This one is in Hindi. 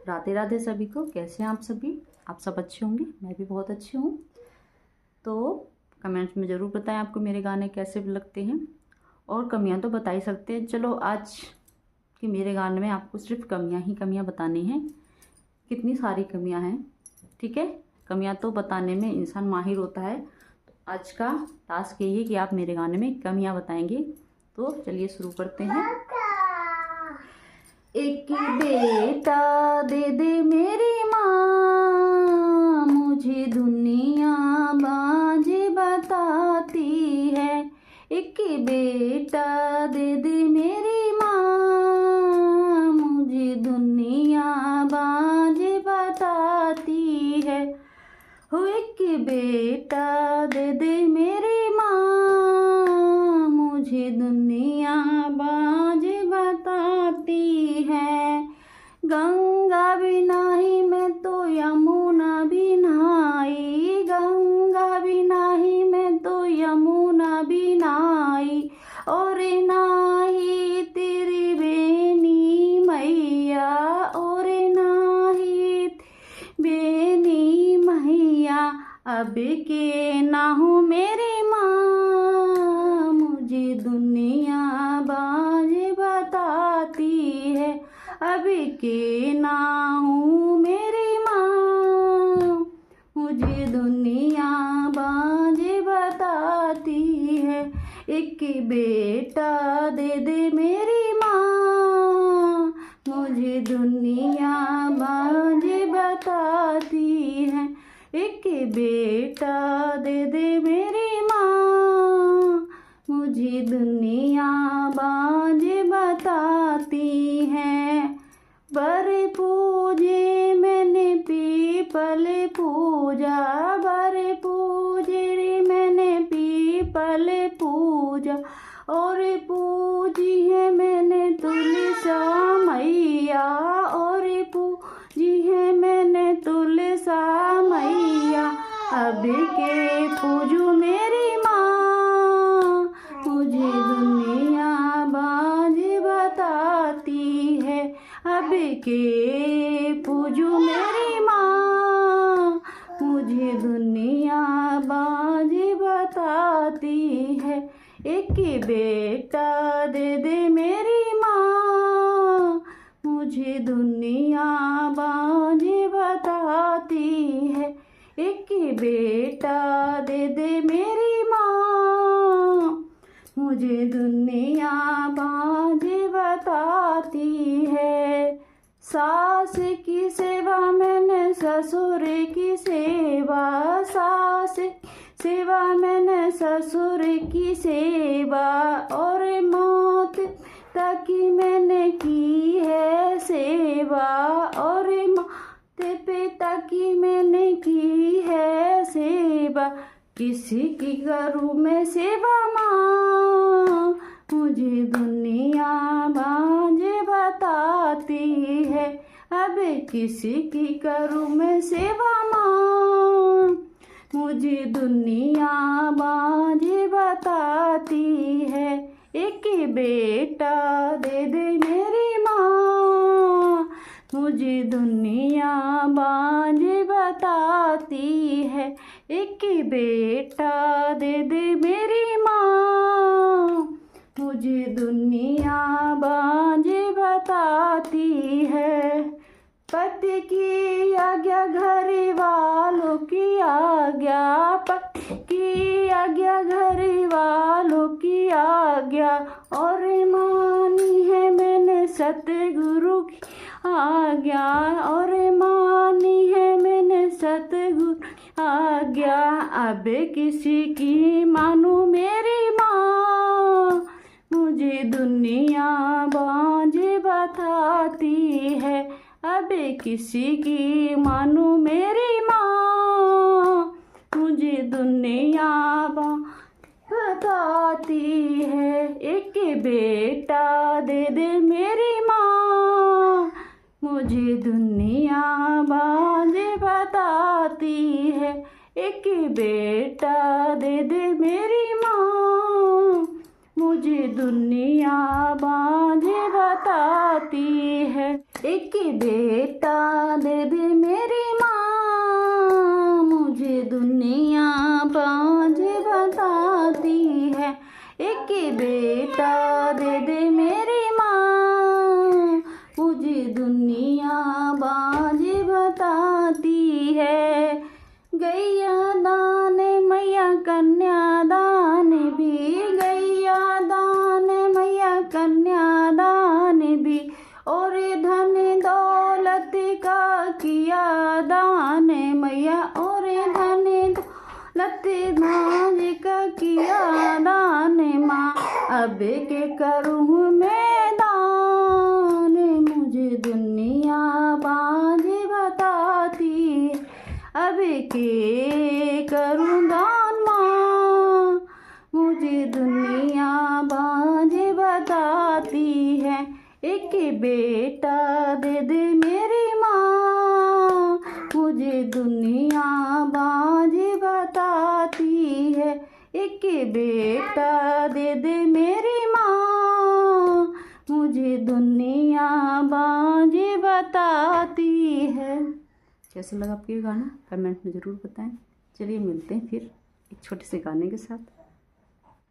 राधे राधे सभी को। कैसे हैं आप सभी? आप सब अच्छे होंगे, मैं भी बहुत अच्छी हूँ। तो कमेंट्स में ज़रूर बताएं आपको मेरे गाने कैसे लगते हैं, और कमियां तो बता ही सकते हैं। चलो आज कि मेरे गाने में आपको सिर्फ कमियां बतानी हैं। कितनी सारी कमियां हैं, ठीक है। कमियां तो बताने में इंसान माहिर होता है। तो आज का टास्क यही है कि आप मेरे गाने में कमियां बताएंगे। तो चलिए शुरू करते हैं। एक बेटा दे दे मेरी माँ, मुझे दुनिया बाजी बताती है। एक बेटा दे दे मेरी माँ, मुझे दुनिया बाजी बताती है। हो एक बेटा दे दे मेरी माँ, मुझे दुनिया बाजी बताती है। गंगा भी नाही मैं तो यमुना भी नहाई, गंगा भी नाही मैं तो यमुना भी नहाई, और नाही तेरी बेनी मैया, और नाही बेनी मैया। अब के ना हूँ मेरी माँ, मुझे दुनिया बाजी बताती है। अब के ना हूँ मेरी माँ, मुझे दुनिया बाजी बताती है। एक बेटा दे दे मेरी माँ, मुझे दुनिया बाजी बताती है। एक बेटा दे दे मेरी माँ, मुझे दुनिया बाजी बताती है। बर पूजे मैंने पीपल पूजा, बर पूजे मैंने पीपल पूजा, और पूजी है मैंने तुलसा मैया, और पूजी है मैंने तुलसा मैया। अब के पूजू मेरी माँ, मुझे दुनिया बाजी बताती है। अब के पूजू मेरी माँ, मुझे दुनिया बाजी बताती है। एक बेटा दे दे मेरी माँ, मुझे दुनिया बाजी बताती है। एक बेटा दे दे मेरी माँ, मुझे दुनिया बाजी बताती है। सास की सेवा मैंने ससुर की सेवा, सास सेवा मैंने ससुर की सेवा, और माता की मैंने की है सेवा, और माता पिता की मैंने की है सेवा। किसी की करूँ मैं सेवा माँ, मुझे दुनिया बाजी बताती है। अब किसी की करूँ मैं सेवा माँ, मुझे दुनिया बाजी बताती है। एक बेटा दे दे मेरी माँ, मुझे दुनिया बाजी बताती है। एक बेटा दे दे मेरी माँ, मुझे दुनिया बाजी बताती है। पति की आज्ञा घर वालों की आज्ञा, पति की आज्ञा घर वालों की आज्ञा, और मानी है मैंने सतगुरु की आज्ञा, और मानी है मैंने सतगुरु की आज्ञा। अब किसी की मानू मेरी माँ, मुझे दुनिया बाजी बताती है। अब किसी की मानू मेरी माँ, मुझे दुनिया बताती है। एक बेटा दे दे मेरी माँ, मुझे दुनिया बाजी बताती है। एक बेटा दे दे मेरी माँ, मुझे दुनिया बाजी बताती है। एक एक बेटा दे दे मेरी माँ, मुझे दुनिया बाज बताती है। एक बेटा दे दे मेरी माँ, मुझे दुनिया बाज बताती है। गैया दान मैया कन्यादान भी, गैया दान मैया कन्यादान भी, और धन दौलत का किया दान मैया, और धन दौलत नाज का किया दान माँ। अब के करूँ मैं दान, मुझे दुनिया बाज बताती। अब के करूँ दान माँ, मुझे दुनिया बाज बताती है। एक बेटा दे दे मेरी माँ, मुझे दुनिया बाज बताती है। एक बेटा दे दे मेरी माँ, मुझे दुनिया बाज बताती है। कैसा लगा आपको ये गाना कमेंट में ज़रूर बताएं। चलिए मिलते हैं फिर एक छोटे से गाने के साथ।